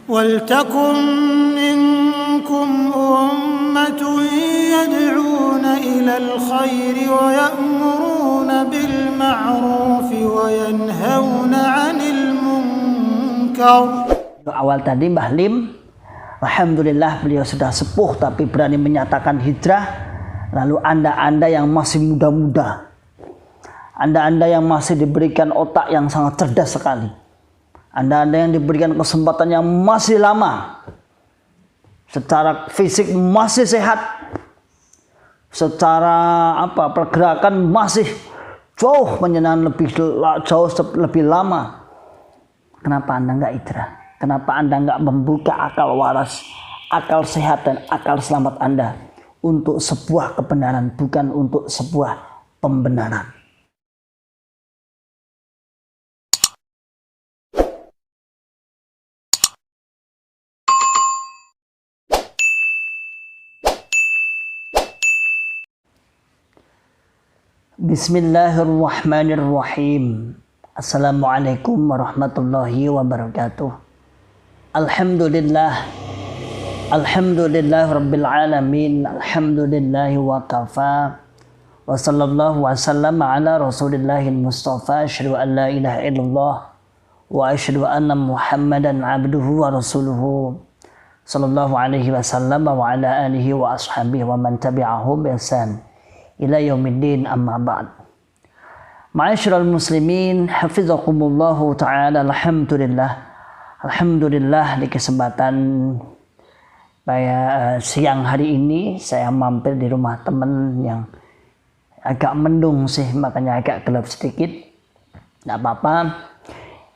وَلْتَكُنْ مِنْكُمْ أُمَّةٌ يَدْعُونَ إِلَى الْخَيْرِ وَيَأْمُرُونَ بِالْمَعْرُوفِ وَيَنْهَوْنَ عَنِ الْمُنْكَرِ. Awal tadi Mbah Lim, alhamdulillah beliau sudah sepuh tapi berani menyatakan hijrah. Lalu anda yang masih muda-muda, anda yang masih diberikan otak yang sangat cerdas sekali, anda yang diberikan kesempatan yang masih lama, secara fisik masih sehat, secara pergerakan masih jauh menyenangkan, jauh lebih lama. Kenapa anda nggak hijrah? Kenapa anda nggak membuka akal waras, akal sehat dan akal selamat anda untuk sebuah kebenaran, bukan untuk sebuah pembenaran? Bismillahirrahmanirrahim. Assalamualaikum warahmatullahi wabarakatuh. Alhamdulillah rabbil alamin. Alhamdulillahi wa kafa. Wa sallallahu wa sallama ala rasulillahil mustafa. Asyhadu an la ilaha illallah wa asyhadu anna muhammadan abduhu wa rasuluhu sallallahu alaihi wasallam wa ala alihi wa ashabihi wa man tabi'ahum bi ihsan ila yaumiddin, amma ba'd. Ma'asyiral muslimin, hafizakumullahu ta'ala. Alhamdulillah di kesempatan siang hari ini saya mampir di rumah teman yang agak mendung sih, makanya agak gelap sedikit. Tidak apa-apa,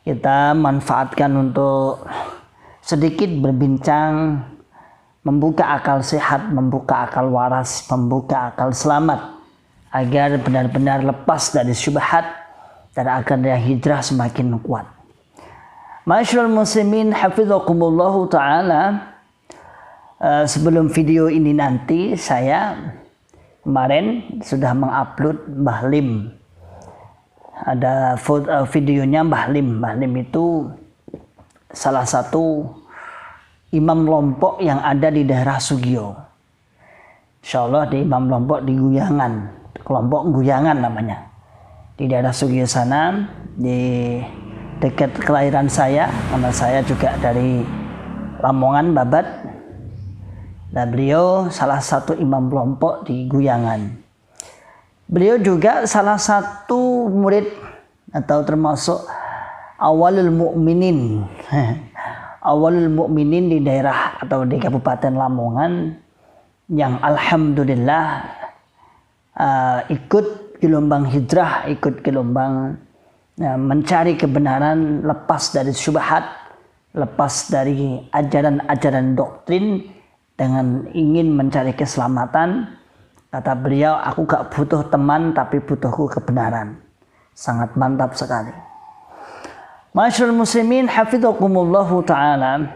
kita manfaatkan untuk sedikit berbincang, membuka akal sehat, membuka akal waras, membuka akal selamat, agar benar-benar lepas dari syubhat dan agar hijrah semakin kuat. Ma'asyiral muslimin, hafizakumullahu ta'ala. Sebelum video ini nanti, saya kemarin sudah mengupload Mbah Lim. Ada videonya Mbah Lim. Mbah Lim itu salah satu imam Lompok yang ada di daerah Sugio. Insyaallah di imam Lompok di Guyangan, kelompok Guyangan namanya. Di daerah Sugio sana, di dekat kelahiran saya, karena saya juga dari Lamongan, Babat. Dan beliau salah satu imam Lompok di Guyangan. Beliau juga salah satu murid atau termasuk awalul mu'minin. Awalul mu'minin di daerah atau di Kabupaten Lamongan yang alhamdulillah ikut gelombang hijrah, ikut gelombang mencari kebenaran, lepas dari syubhat, lepas dari ajaran-ajaran doktrin, dengan ingin mencari keselamatan. Kata beliau, aku gak butuh teman tapi butuhku kebenaran. Sangat mantap sekali. Ma'asyiral muslimin, hafizakumullahu ta'ala.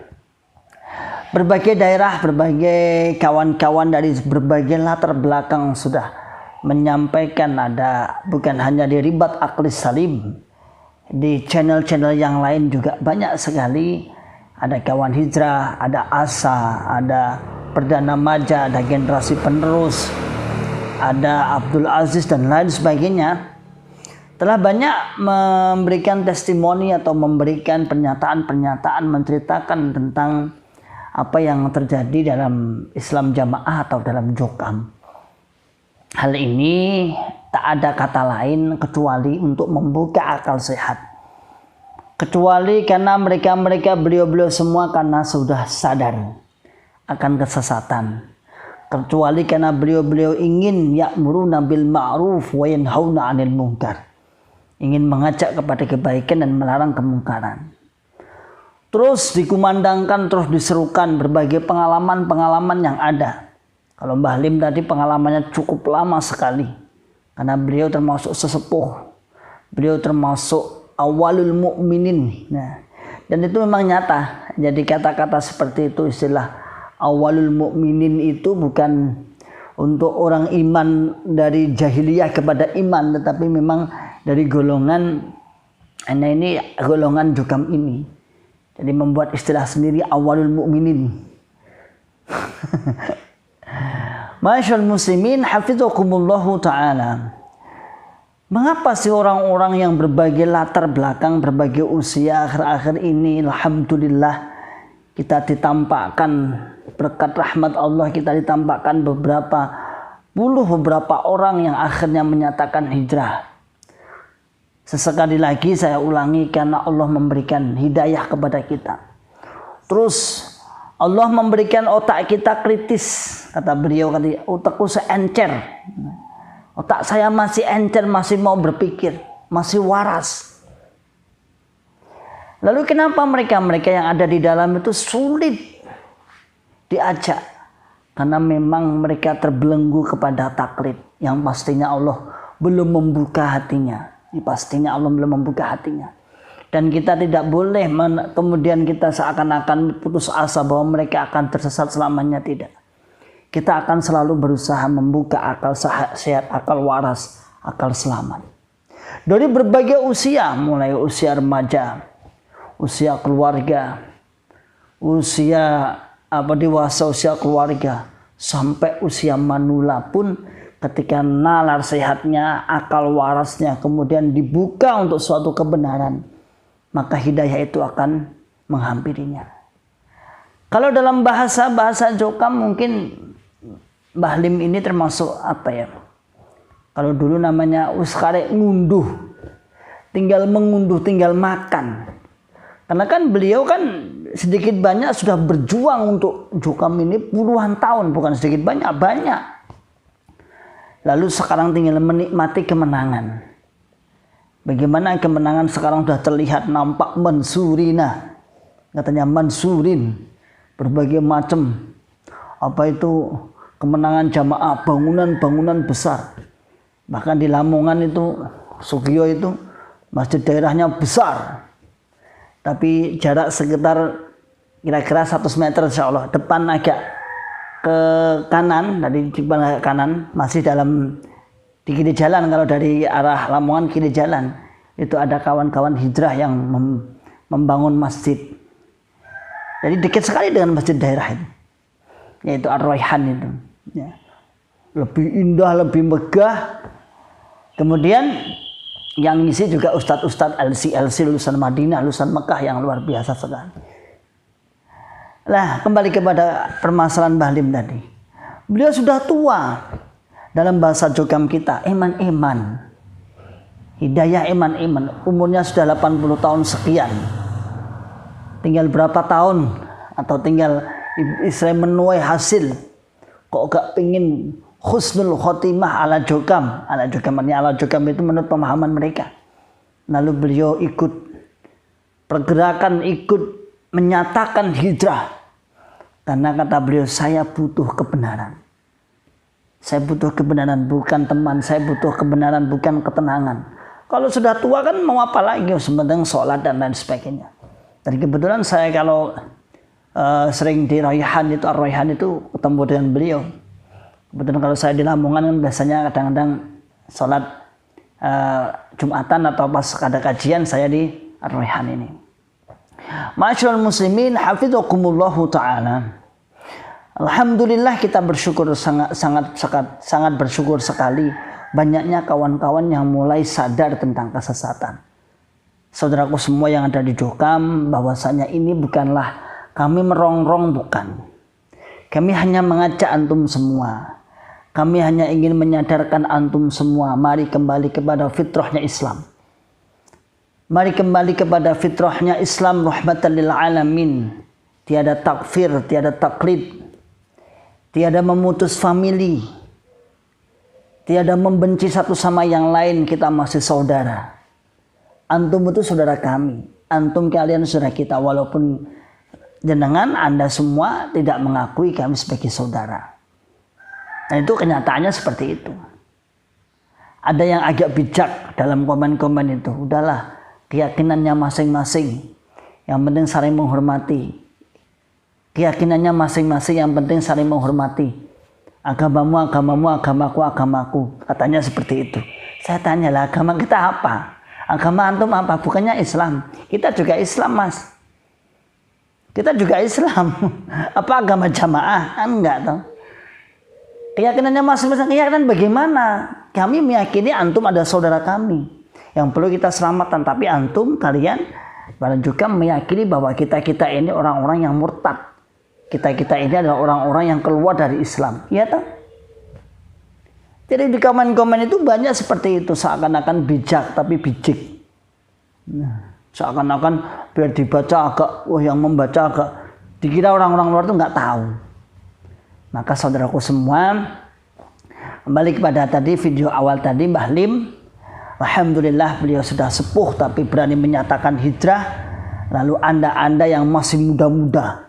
Berbagai daerah, berbagai kawan-kawan dari berbagai latar belakang sudah menyampaikan, ada bukan hanya di Ribat Aklis Salim, di channel-channel yang lain juga banyak sekali. Ada kawan hijrah, ada asa, ada Perdana Maja, ada generasi penerus, ada Abdul Aziz dan lain sebagainya, telah banyak memberikan testimoni atau memberikan pernyataan-pernyataan menceritakan tentang apa yang terjadi dalam Islam Jamaah atau dalam Jokam. Hal ini tak ada kata lain kecuali untuk membuka akal sehat. Kecuali karena mereka beliau-beliau semua karena sudah sadar akan kesesatan. Kecuali karena beliau-beliau ingin ya'muruna bil ma'ruf wa yanhauna 'anil munkar. Ingin mengajak kepada kebaikan dan melarang kemungkaran. Terus dikumandangkan, terus diserukan berbagai pengalaman-pengalaman yang ada. Kalau Mbah Lim tadi pengalamannya cukup lama sekali. Karena beliau termasuk sesepuh. Beliau termasuk awalul mu'minin. Nah, dan itu memang nyata. Jadi kata-kata seperti itu, istilah awalul mu'minin itu bukan untuk orang iman dari jahiliyah kepada iman, tetapi memang dari golongan, ini golongan Jokam ini. Jadi membuat istilah sendiri awalul mu'minin. Masyaallah muslimin hafizakumullahu ta'ala. Mengapa sih orang-orang yang berbagai latar belakang, berbagai usia akhir-akhir ini, alhamdulillah kita ditampakkan berkat rahmat Allah, kita ditampakkan beberapa orang yang akhirnya menyatakan hijrah. Sesekali lagi saya ulangi, karena Allah memberikan hidayah kepada kita. Terus Allah memberikan otak kita kritis. Kata beliau, otakku seencer. Otak saya masih encer, masih mau berpikir, masih waras. Lalu kenapa mereka yang ada di dalam itu sulit diajak? Karena memang mereka terbelenggu kepada taklid yang pastinya Allah belum membuka hatinya. Pastinya Allah belum membuka hatinya. Dan kita tidak boleh kemudian kita seakan-akan putus asa bahwa mereka akan tersesat selamanya, tidak. Kita akan selalu berusaha membuka akal sehat, akal waras, akal selamat. Dari berbagai usia, mulai usia remaja, usia keluarga, usia dewasa, usia keluarga, sampai usia manula pun ketika nalar sehatnya, akal warasnya kemudian dibuka untuk suatu kebenaran, maka hidayah itu akan menghampirinya. Kalau dalam bahasa Jokam mungkin Mbah Lim ini termasuk apa ya? Kalau dulu namanya uskare ngunduh, tinggal mengunduh, tinggal makan. Karena kan beliau kan sedikit banyak sudah berjuang untuk Jokam ini puluhan tahun, bukan sedikit banyak. Lalu sekarang tinggal menikmati kemenangan. Bagaimana kemenangan sekarang sudah terlihat, nampak mansurina. Katanya mansurin, berbagai macam kemenangan jamaah, bangunan-bangunan besar. Bahkan di Lamongan itu, Sugio itu, masjid daerahnya besar. Tapi jarak sekitar kira-kira 100 meter insya Allah. Depan agak ke kanan, dari depan kanan, masih di kiri jalan. Kalau dari arah Lamongan kiri jalan, itu ada kawan-kawan hijrah yang membangun masjid. Jadi dekat sekali dengan masjid daerah itu, yaitu Ar-Raihan itu. Ya. Lebih indah, lebih megah. Kemudian yang ngisi juga ustadz-ustadz LC lulusan Madinah, lulusan Mekah yang luar biasa sekali. Nah, kembali kepada permasalahan Mbah Lim tadi. Beliau sudah tua. Dalam bahasa Jokam kita, eman-eman. Hidayah eman-eman. Umurnya sudah 80 tahun sekian. Tinggal berapa tahun atau tinggal Israel menuai hasil. Kok gak pingin husnul khotimah ala Jokam. Ala Jokam itu menurut pemahaman mereka. Lalu beliau ikut pergerakan, ikut menyatakan hijrah. Karena kata beliau, saya butuh kebenaran. Saya butuh kebenaran, bukan teman. Saya butuh kebenaran, bukan ketenangan. Kalau sudah tua kan mau apa lagi? Sementing sholat dan lain sebagainya. Dan kebetulan saya kalau sering di Raihan itu, Ar-Raihan itu ketemu dengan beliau. Kebetulan kalau saya di Lamongan kan biasanya kadang-kadang sholat Jumatan atau pas ada kajian saya di Ar-Raihan ini. Ma'asyiral muslimin hafizakumullahu ta'ala. Alhamdulillah kita bersyukur sangat bersyukur sekali banyaknya kawan-kawan yang mulai sadar tentang kesesatan. Saudaraku semua yang ada di Jokam, bahwasanya ini bukanlah kami merongrong, bukan. Kami hanya mengajak antum semua. Kami hanya ingin menyadarkan antum semua, mari kembali kepada fitrahnya Islam. Mari kembali kepada fitrahnya Islam rahmatan lil alamin. Tiada takfir, tiada taklid, tiada memutus famili, tiada membenci satu sama yang lain, kita masih saudara. Antum itu saudara kami, antum kalian saudara kita, walaupun jenengan Anda semua tidak mengakui kami sebagai saudara. Dan itu kenyataannya seperti itu. Ada yang agak bijak dalam komen-komen itu, udahlah, keyakinannya masing-masing, yang penting saling menghormati. Keyakinannya masing-masing, yang penting saling menghormati. Agamamu, agamaku. Katanya seperti itu. Saya tanyalah, agama kita apa? Agama antum apa? Bukannya Islam. Kita juga Islam, Mas. Kita juga Islam. Apa agama jamaah? Enggak toh. Keyakinannya masing-masing keyakinan bagaimana? Kami meyakini antum adalah saudara kami yang perlu kita selamatan, tapi antum kalian juga meyakini bahwa kita ini orang-orang yang murtad. Kita ini adalah orang-orang yang keluar dari Islam. Iya toh? Jadi di komen-komen itu banyak seperti itu, seakan-akan bijak tapi bijik. Nah, seakan-akan biar dibaca agak, yang membaca agak dikira orang-orang luar itu nggak tahu. Maka saudaraku semua, kembali kepada tadi video awal tadi, Mbah Lim, alhamdulillah beliau sudah sepuh tapi berani menyatakan hijrah. Lalu anda yang masih muda-muda,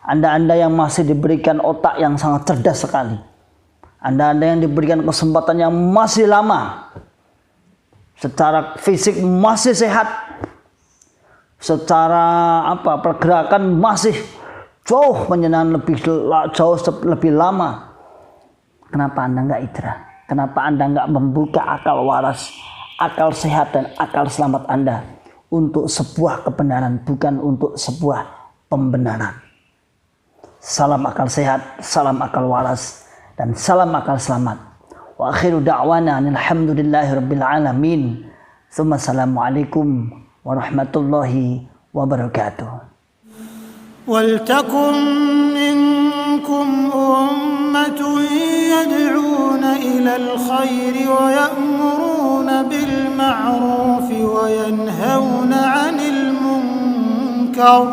anda yang masih diberikan otak yang sangat cerdas sekali, anda yang diberikan kesempatan yang masih lama, secara fisik masih sehat, secara pergerakan masih jauh menyenangkan, lebih lama. Kenapa anda nggak hijrah? Kenapa anda nggak membuka akal waras, akal sehat dan akal selamat anda untuk sebuah kebenaran, bukan untuk sebuah pembenaran? Salam akal sehat, salam akal waras, dan salam akal selamat. Wa akhiru da'wana alhamdulillahi rabbil alamin. Assalamualaikum warahmatullahi wabarakatuh. ولتكن منكم أمة يدعون إلى الخير ويأمرون بالمعروف وينهون عن المنكر